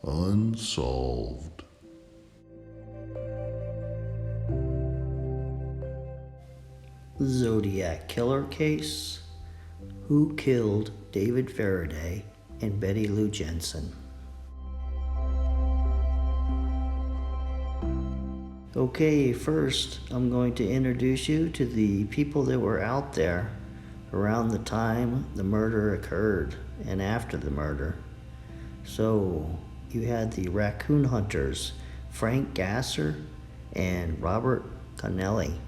Unsolved. Zodiac Killer case. Who killed David Faraday and Betty Lou Jensen? Okay, first I'm going to introduce you to the people that were out there around the time the murder occurred and after the murder. So you had the raccoon hunters, Frank Gasser and Robert Connelly.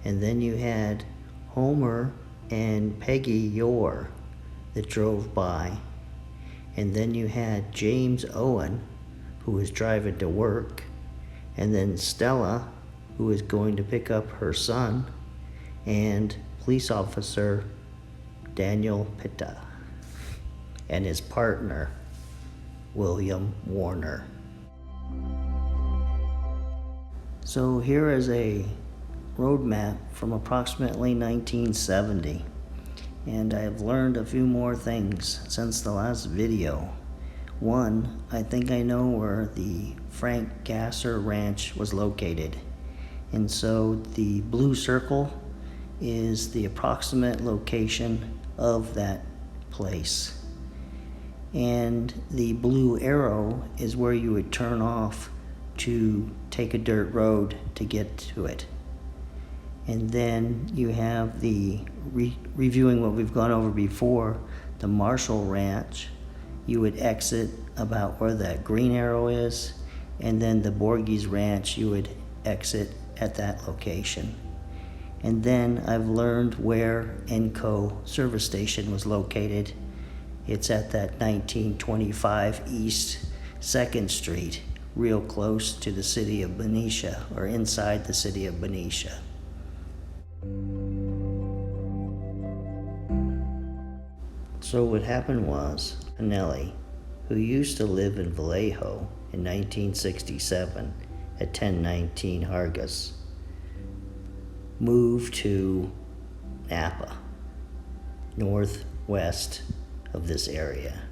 And then you had Homer and Peggy Yore that drove by. And then you had James Owen, who was driving to work. And then Stella, who was going to pick up her son. And police officer Daniel Pitta and his partner, William Warner. So here is a road map from approximately 1970, and I've learned a few more things since the last video. One, I think I know where the Frank Gasser Ranch was located, and so the blue circle is the approximate location of that place, and the blue arrow is where you would turn off to take a dirt road to get to it. And then you have the reviewing what we've gone over before, the Marshall Ranch. You would exit about where that green arrow is, and then the Borges Ranch, you would exit at that location. And then I've learned where Enco service station was located. It's at that 1925 East 2nd Street, real close to the city of Benicia, or inside the city of Benicia. So what happened was, Connelly, who used to live in Vallejo in 1967 at 1019 Hargis, moved to Napa, northwest of this area.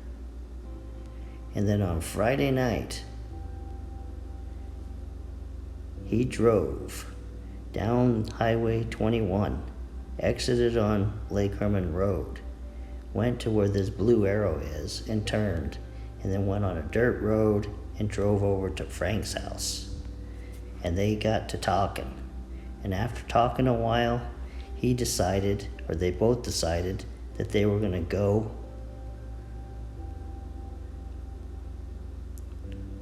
And then on Friday night, he drove down Highway 21, exited on Lake Herman Road, went to where this blue arrow is and turned, and then went on a dirt road and drove over to Frank's house. And they got to talking. And after talking a while, he decided, or they both decided, that they were going to go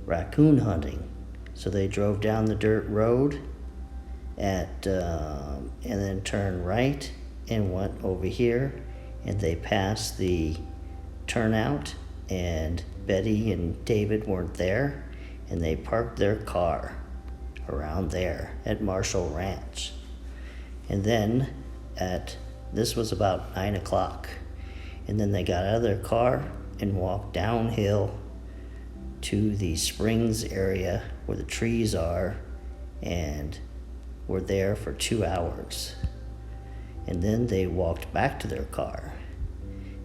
raccoon hunting. So they drove down the dirt road and then turned right and went over here, and they passed the turnout, and Betty and David weren't there, and they parked their car around there at Marshall Ranch. And then this was about 9 o'clock, and then they got out of their car and walked downhill to the springs area where the trees are, and were there for 2 hours. And then they walked back to their car.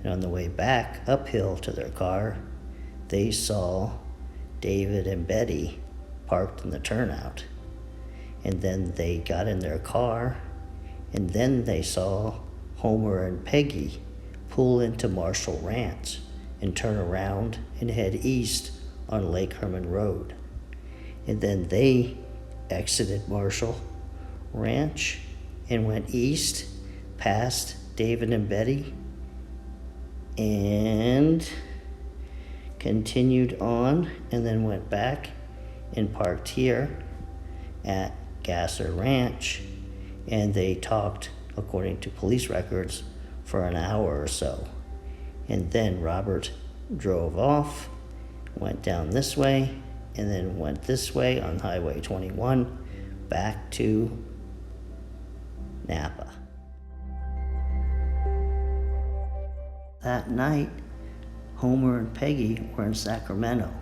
And on the way back uphill to their car, they saw David and Betty parked in the turnout. And then they got in their car, and then they saw Homer and Peggy pull into Marshall Ranch and turn around and head east on Lake Herman Road. And then they exited Marshall Ranch and went east past David and Betty and continued on, and then went back and parked here at Gasser Ranch, and they talked, according to police records, for an hour or so. And then Robert drove off, went down this way, and then went this way on Highway 21 back to Napa. That night, Homer and Peggy were in Sacramento,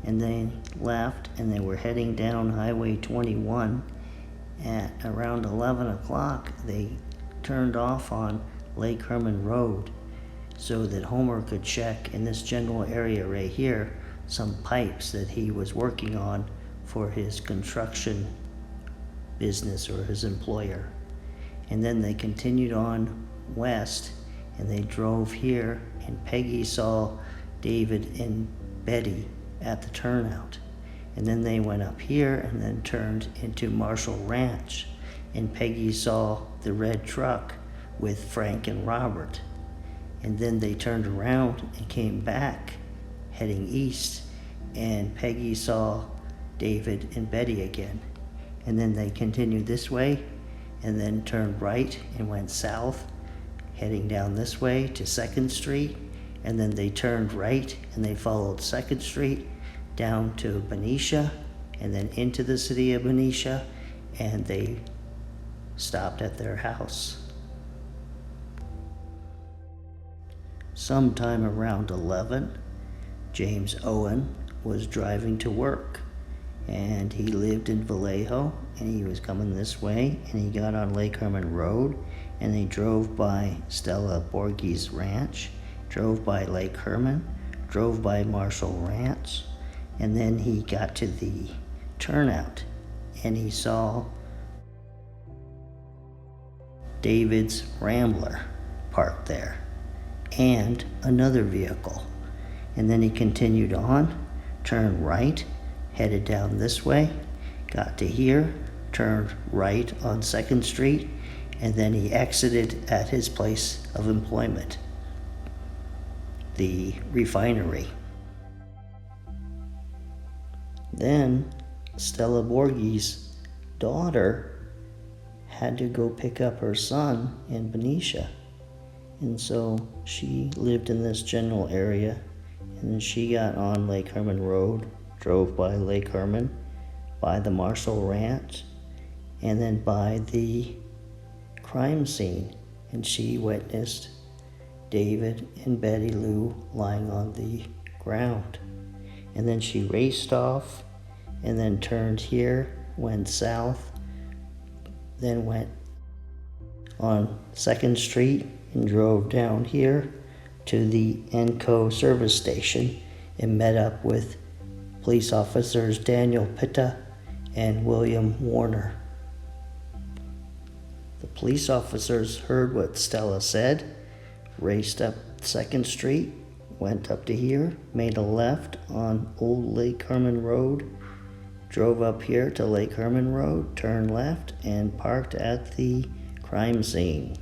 and they left and they were heading down Highway 21. At around 11 o'clock, they turned off on Lake Herman Road so that Homer could check in this general area right here some pipes that he was working on for his construction business or his employer. And then they continued on west, and they drove here, and Peggy saw David and Betty at the turnout. And then they went up here and then turned into Marshall Ranch, and Peggy saw the red truck with Frank and Robert. And then they turned around and came back heading east, and Peggy saw David and Betty again. And then they continued this way and then turned right and went south, heading down this way to 2nd Street. And then they turned right and they followed 2nd Street down to Benicia and then into the city of Benicia, and they stopped at their house. Sometime around 11, James Owen was driving to work, and he lived in Vallejo, and he was coming this way, and he got on Lake Herman Road, and he drove by Stella Borghi's ranch, drove by Lake Herman, drove by Marshall Ranch, and then he got to the turnout, and he saw David's Rambler parked there, and another vehicle. And then he continued on, turned right, headed down this way, got to here, turned right on 2nd Street, and then he exited at his place of employment, the refinery. Then Stella Borghi's daughter had to go pick up her son in Benicia. And so she lived in this general area, and she got on Lake Herman Road, drove by Lake Herman, by the Marshall Ranch, and then by the crime scene. And she witnessed David and Betty Lou lying on the ground. And then she raced off and then turned here, went south, then went on 2nd Street and drove down here to the Enco service station and met up with police officers Daniel Pitta and William Warner. The police officers heard what Stella said, raced up 2nd Street, went up to here, made a left on Old Lake Herman Road, drove up here to Lake Herman Road, turned left, and parked at the crime scene.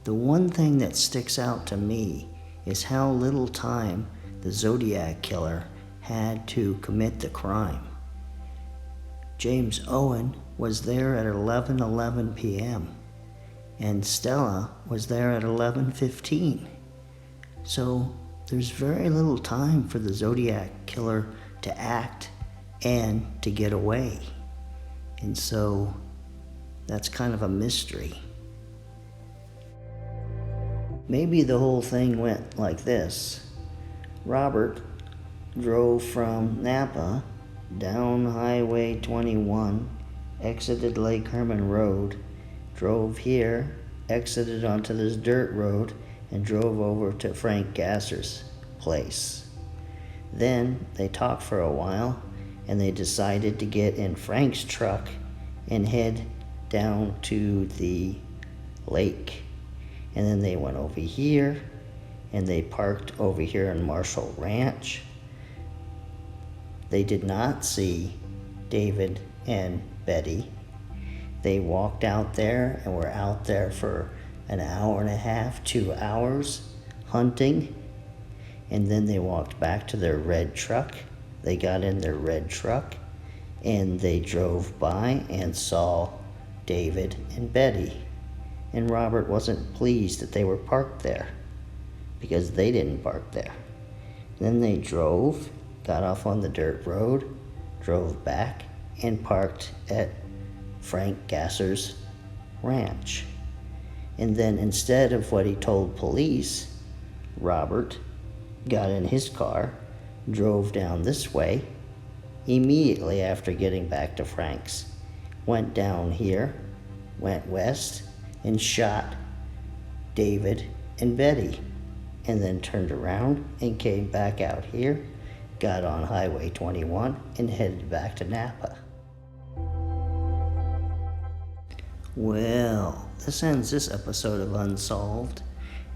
The one thing that sticks out to me is how little time the Zodiac Killer had to commit the crime. James Owen was there at 11:11 p.m. and Stella was there at 11:15. So there's very little time for the Zodiac Killer to act and to get away. And so that's kind of a mystery. Maybe the whole thing went like this. Robert drove from Napa down Highway 21, exited Lake Herman Road, drove here, exited onto this dirt road, and drove over to Frank Gasser's place. Then they talked for a while, and they decided to get in Frank's truck and head down to the lake. And then they went over here, and they parked over here in Marshall Ranch. They did not see David and Betty. They walked out there and were out there for an hour and a half, 2 hours, hunting. And then they walked back to their red truck. They got in their red truck, and they drove by and saw David and Betty. And Robert wasn't pleased that they were parked there, because they didn't park there. Then they drove, got off on the dirt road, drove back, and parked at Frank Gasser's ranch. And then instead of what he told police, Robert got in his car, drove down this way, immediately after getting back to Frank's, went down here, went west, and shot David and Betty and then turned around and came back out here, got on Highway 21, and headed back to Napa. Well, this ends this episode of Unsolved.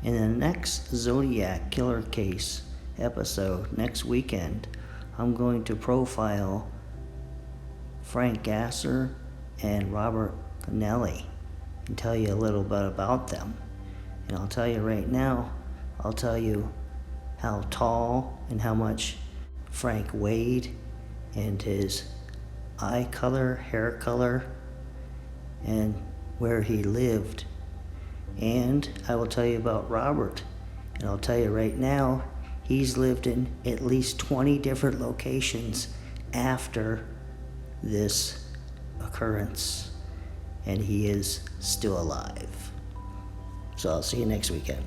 In the next Zodiac Killer case episode next weekend, I'm going to profile Frank Gasser and Robert Connelly and tell you a little bit about them. And I'll tell you right now, I'll tell you how tall and how much Frank weighed and his eye color, hair color, and where he lived. And I will tell you about Robert. And I'll tell you right now, he's lived in at least 20 different locations after this occurrence. And he is still alive. So I'll see you next weekend.